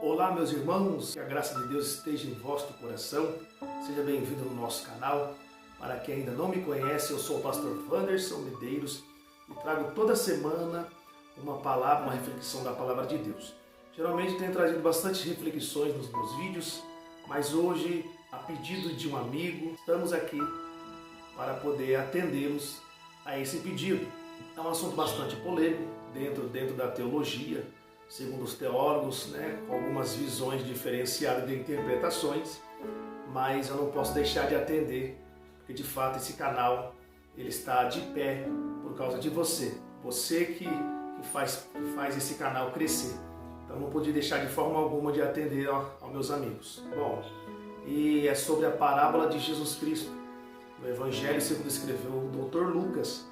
Olá, meus irmãos, que a graça de Deus esteja em vosso coração. Seja bem-vindo no nosso canal. Para quem ainda não me conhece, eu sou o pastor Wanderson Medeiros e trago toda semana uma palavra, uma reflexão da palavra de Deus. Geralmente tenho trazido bastante reflexões nos meus vídeos, mas hoje, a pedido de um amigo, estamos aqui para poder atendê-los a esse pedido. É um assunto bastante polêmico dentro da teologia, segundo os teólogos, com algumas visões diferenciadas de interpretações, mas eu não posso deixar de atender, porque de fato esse canal ele está de pé por causa de você que faz esse canal crescer. Então não pude deixar de forma alguma de atender aos meus amigos. Bom, e é sobre a parábola de Jesus Cristo, no Evangelho segundo escreveu o Dr. Lucas,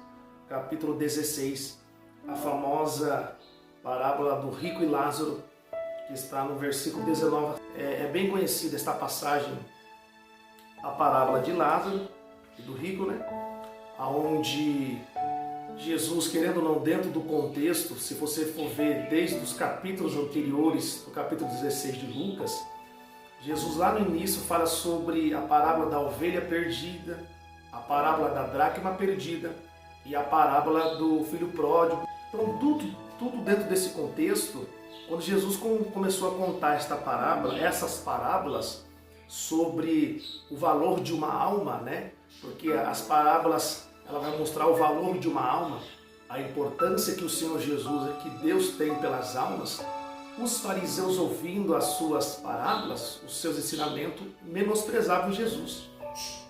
capítulo 16, a famosa parábola do rico e Lázaro, que está no versículo 19. É bem conhecida esta passagem, a parábola de Lázaro e do rico, onde Jesus, querendo ou não, dentro do contexto, se você for ver desde os capítulos anteriores, no capítulo 16 de Lucas, Jesus lá no início fala sobre a parábola da ovelha perdida, a parábola da dracma perdida e a parábola do filho pródigo. Então tudo dentro desse contexto, quando Jesus começou a contar essas parábolas sobre o valor de uma alma, porque as parábolas ela vai mostrar o valor de uma alma, a importância que o Senhor Jesus, que Deus tem pelas almas. Os fariseus, ouvindo as suas parábolas, os seus ensinamentos, menosprezavam Jesus.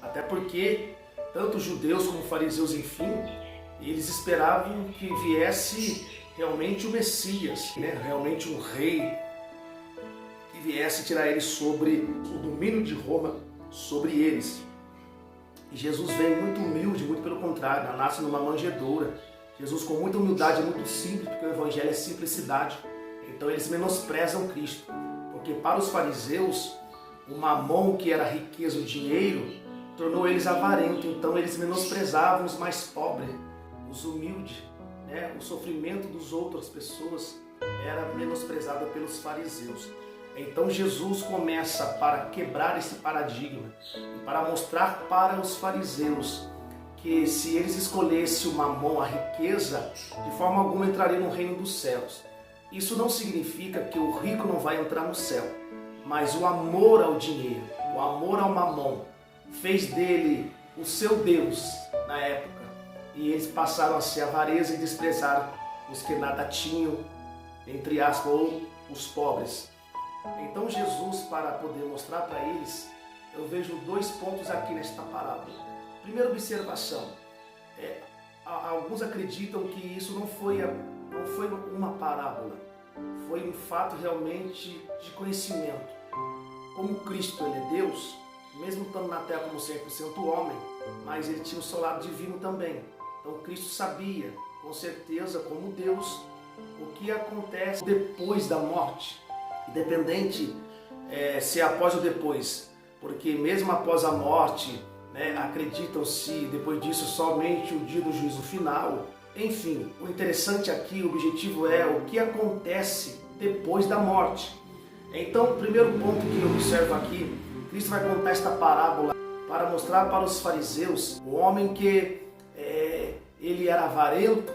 Até porque tanto judeus como fariseus, enfim, eles esperavam que viesse realmente o Messias, realmente um rei que viesse tirar eles sobre o domínio de Roma, sobre eles. E Jesus vem muito humilde, muito pelo contrário, nasce numa manjedoura. Jesus com muita humildade, é muito simples, porque o Evangelho é simplicidade. Então eles menosprezam Cristo, porque para os fariseus, o mamon, que era a riqueza, o dinheiro, tornou eles avarentos. Então eles menosprezavam os mais pobres, os humildes. O sofrimento das outras pessoas era menosprezado pelos fariseus. Então Jesus começa para quebrar esse paradigma e para mostrar para os fariseus que se eles escolhessem o mamon, a riqueza, de forma alguma entrariam no reino dos céus. Isso não significa que o rico não vai entrar no céu, mas o amor ao dinheiro, o amor ao mamon, fez dele o seu Deus na época. E eles passaram a ser avareza e desprezar os que nada tinham, entre aspas, ou os pobres. Então Jesus, para poder mostrar para eles, eu vejo dois pontos aqui nesta parábola. Primeira observação, alguns acreditam que isso não foi uma parábola, foi um fato realmente de conhecimento. Como Cristo, ele é Deus, mesmo estando na terra como 100% homem, mas ele tinha o seu lado divino também. Então Cristo sabia, com certeza, como Deus, o que acontece depois da morte, independente se é após ou depois, porque mesmo após a morte, acreditam-se depois disso somente o dia do juízo final. Enfim, o interessante aqui, o objetivo é o que acontece depois da morte. Então, o primeiro ponto que eu observo aqui, Cristo vai contar esta parábola para mostrar para os fariseus o homem que ele era avarento,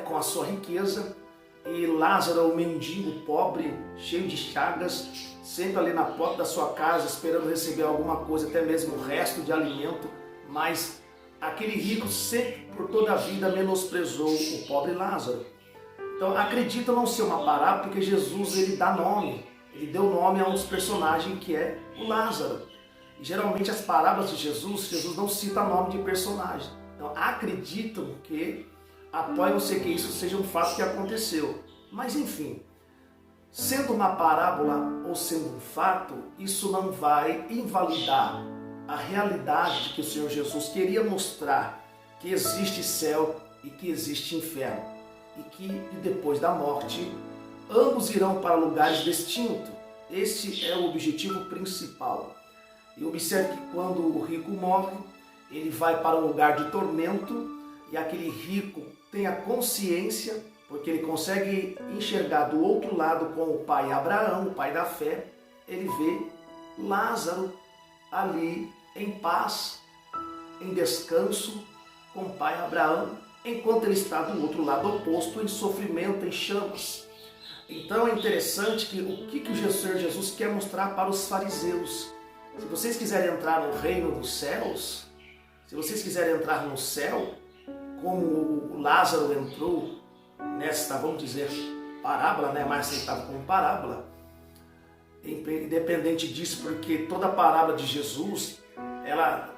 com a sua riqueza, e Lázaro, o mendigo pobre, cheio de chagas, sempre ali na porta da sua casa, esperando receber alguma coisa, até mesmo o resto de alimento, mas aquele rico sempre, por toda a vida, menosprezou o pobre Lázaro. Então, acredito não ser uma parábola, porque Jesus ele dá nome, ele deu nome a um dos personagens que é o Lázaro. E geralmente as parábolas de Jesus não cita nome de personagem. Então, acreditam que apoiam-se que isso seja um fato que aconteceu. Mas, enfim, sendo uma parábola ou sendo um fato, isso não vai invalidar a realidade de que o Senhor Jesus queria mostrar que existe céu e que existe inferno. E que depois da morte, ambos irão para lugares distintos. Esse é o objetivo principal. E observe que quando o rico morre, ele vai para um lugar de tormento, e aquele rico tem a consciência porque ele consegue enxergar do outro lado com o pai Abraão, o pai da fé. Ele vê Lázaro ali em paz, em descanso com o pai Abraão, enquanto ele está do outro lado oposto, em sofrimento, em chamas. Então é interessante que o que o Senhor Jesus quer mostrar para os fariseus. Se vocês quiserem entrar no reino dos céus, se vocês quiserem entrar no céu, como o Lázaro entrou nesta, vamos dizer, parábola, mais aceitável como parábola, independente disso, porque toda parábola de Jesus, ela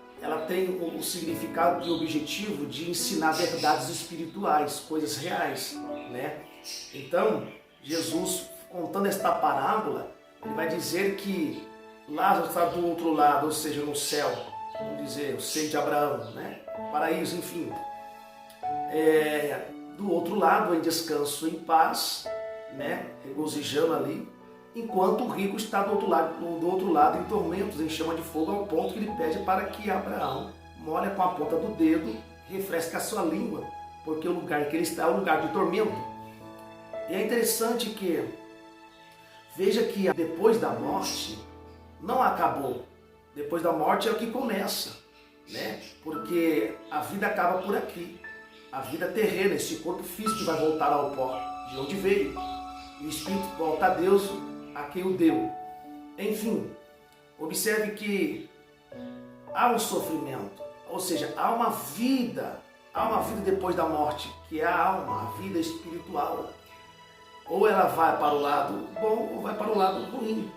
tem o significado e o objetivo de ensinar verdades espirituais, coisas reais, Então, Jesus, contando esta parábola, ele vai dizer que Lázaro está do outro lado, ou seja, no céu, vamos dizer, o seio de Abraão, paraíso, enfim. Do outro lado, em descanso, em paz, regozijando ali, enquanto o rico está do outro lado em tormentos, em chama de fogo, ao ponto que ele pede para que Abraão molhe com a ponta do dedo, refresque a sua língua, porque o lugar que ele está é um lugar de tormento. E é interessante que, veja que depois da morte, não acabou. Depois da morte é o que começa, porque a vida acaba por aqui. A vida terrena, esse corpo físico vai voltar ao pó, de onde veio. E o espírito volta a Deus, a quem o deu. Enfim, observe que há um sofrimento, ou seja, há uma vida depois da morte, que é a alma, a vida espiritual. Ou ela vai para o lado bom ou vai para o lado ruim.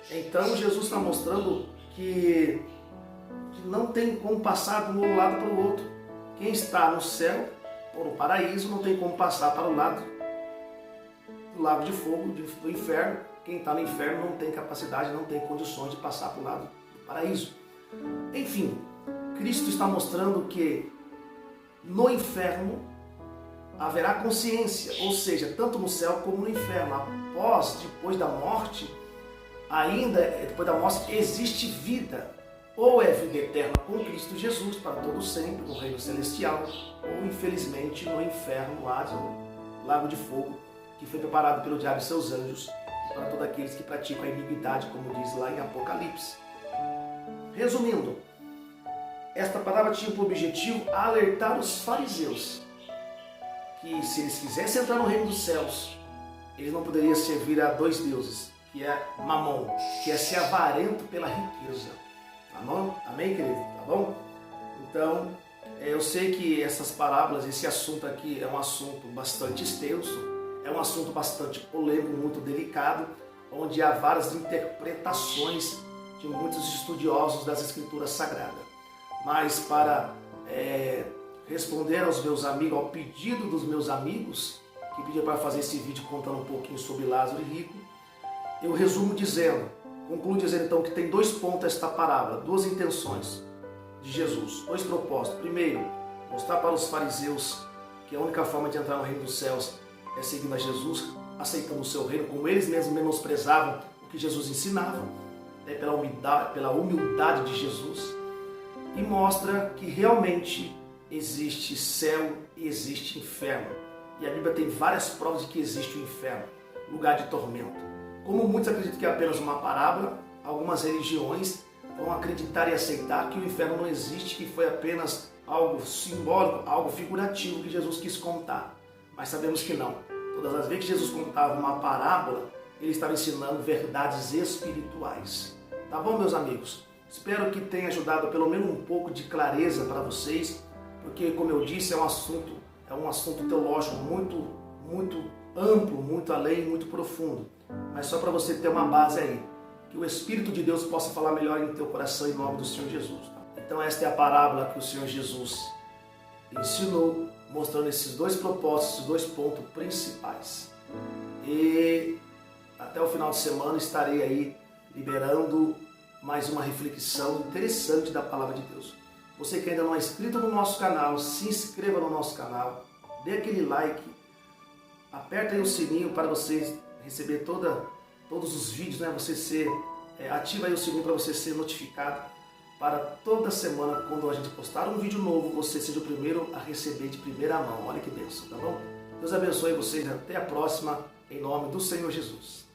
Então Jesus está mostrando que não tem como passar de um lado para o outro. Quem está no céu ou no paraíso não tem como passar para o lado do lago de fogo, do inferno. Quem está no inferno não tem capacidade, não tem condições de passar para o lado do paraíso. Enfim, Cristo está mostrando que no inferno haverá consciência, ou seja, tanto no céu como no inferno. Depois da morte, depois da morte, existe vida. Ou é vida eterna com Cristo Jesus para todo sempre, no reino celestial, ou infelizmente no inferno, no lago de fogo, que foi preparado pelo diabo e seus anjos, para todos aqueles que praticam a iniquidade, como diz lá em Apocalipse. Resumindo, esta palavra tinha por objetivo alertar os fariseus que, se eles quisessem entrar no reino dos céus, eles não poderiam servir a dois deuses, que é Mamon, que é ser avarento pela riqueza. Tá bom? Amém, querido? Tá bom? Então, eu sei que essas parábolas, esse assunto aqui é um assunto bastante extenso, é um assunto bastante polêmico, muito delicado, onde há várias interpretações de muitos estudiosos das Escrituras Sagradas. Mas para responder aos meus amigos, ao pedido dos meus amigos, que pediram para fazer esse vídeo contando um pouquinho sobre Lázaro e rico, eu concluo dizendo então que tem dois pontos esta parábola, duas intenções de Jesus, dois propósitos. Primeiro, mostrar para os fariseus que a única forma de entrar no reino dos céus é seguindo a Jesus, aceitando o seu reino, como eles mesmos menosprezavam o que Jesus ensinava, pela humildade de Jesus, e mostra que realmente existe céu e existe inferno. E a Bíblia tem várias provas de que existe o inferno, lugar de tormento. Como muitos acreditam que é apenas uma parábola, algumas religiões vão acreditar e aceitar que o inferno não existe, que foi apenas algo simbólico, algo figurativo que Jesus quis contar. Mas sabemos que não. Todas as vezes que Jesus contava uma parábola, ele estava ensinando verdades espirituais. Tá bom, meus amigos? Espero que tenha ajudado pelo menos um pouco de clareza para vocês, porque, como eu disse, é um assunto teológico muito amplo, muito além, muito profundo. Mas só para você ter uma base aí, que o Espírito de Deus possa falar melhor em teu coração em nome do Senhor Jesus. Tá? Então esta é a parábola que o Senhor Jesus ensinou, mostrando esses dois propósitos, esses dois pontos principais. E até o final de semana estarei aí liberando mais uma reflexão interessante da Palavra de Deus. Você que ainda não é inscrito no nosso canal, se inscreva no nosso canal, dê aquele like, aperta aí o sininho para você receber todos os vídeos, ativa aí o sininho para você ser notificado para toda semana, quando a gente postar um vídeo novo, você seja o primeiro a receber de primeira mão. Olha que bênção, tá bom? Deus abençoe vocês. Até a próxima, em nome do Senhor Jesus.